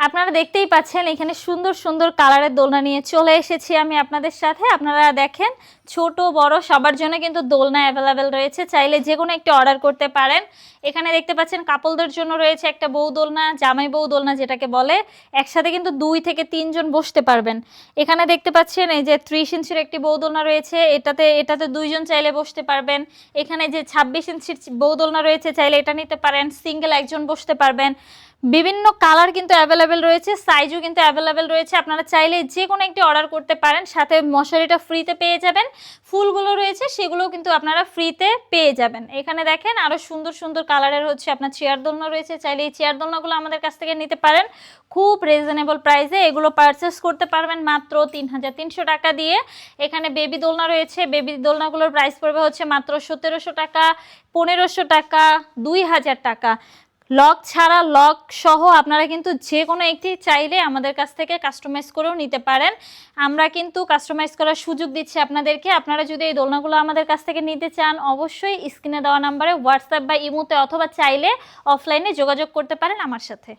আপনারা দেখতেই পাচ্ছেন এখানে সুন্দর সুন্দর কালারের দোলনা নিয়ে চলে এসেছি আমি আপনাদের সাথে। আপনারা দেখেন ছোট বড় সবার জন্য কিন্তু দোলনা অ্যাভেলেবেল রয়েছে, চাইলে যে কোনো একটি অর্ডার করতে পারেন। এখানে দেখতে পাচ্ছেন কাপলদের জন্য রয়েছে একটা বউ দোলনা, জামাই বউ দোলনা যেটাকে বলে, একসাথে কিন্তু 2 থেকে 3 জন বসতে পারবেন। এখানে দেখতে পাচ্ছেন এই যে 30 ইঞ্চির একটি বউ দোলনা রয়েছে, এটাতে 2 জন চাইলে বসতে পারবেন। এখানে যে 26 ইঞ্চির বউ দোলনা রয়েছে, চাইলে এটা নিতে পারেন, সিঙ্গেল একজন বসতে পারবেন। বিভিন্ন কালার কিন্তু অ্যাভেলেবেল রয়েছে, সাইজও কিন্তু অ্যাভেলেবেল রয়েছে। আপনারা চাইলে যে কোনো একটি অর্ডার করতে পারেন, সাথে মশারিটা ফ্রিতে পেয়ে যাবেন। ফুলগুলো রয়েছে সেগুলোও কিন্তু আপনারা ফ্রিতে পেয়ে যাবেন। এখানে দেখেন আরও সুন্দর সুন্দর কালারের হচ্ছে আপনার চেয়ার দোলনা রয়েছে, চাইলে এই চেয়ার দোলনাগুলো আমাদের কাছ থেকে নিতে পারেন খুব রিজনেবল প্রাইসে। এগুলো পারচেস করতে পারবেন মাত্র 3300 টাকা দিয়ে। এখানে বেবি দোলনা রয়েছে, বেবি দোলনাগুলোর প্রাইস পড়বে হচ্ছে মাত্র 1700 টাকা, 1500 টাকা, 2000 টাকা। লক ছাড়া লক সহ আপনারা কিন্তু যে কোনো একটি চাইলে আমাদের কাছ থেকে কাস্টমাইজ করেও নিতে পারেন। আমরা কিন্তু কাস্টমাইজ করার সুযোগ দিচ্ছি আপনাদেরকে। আপনারা যদি এই দোলনাগুলো আমাদের কাছ থেকে নিতে চান, অবশ্যই স্ক্রিনে দেওয়া নাম্বারে হোয়াটসঅ্যাপ বা ইমোতে অথবা চাইলে অফলাইনে যোগাযোগ করতে পারেন আমার সাথে।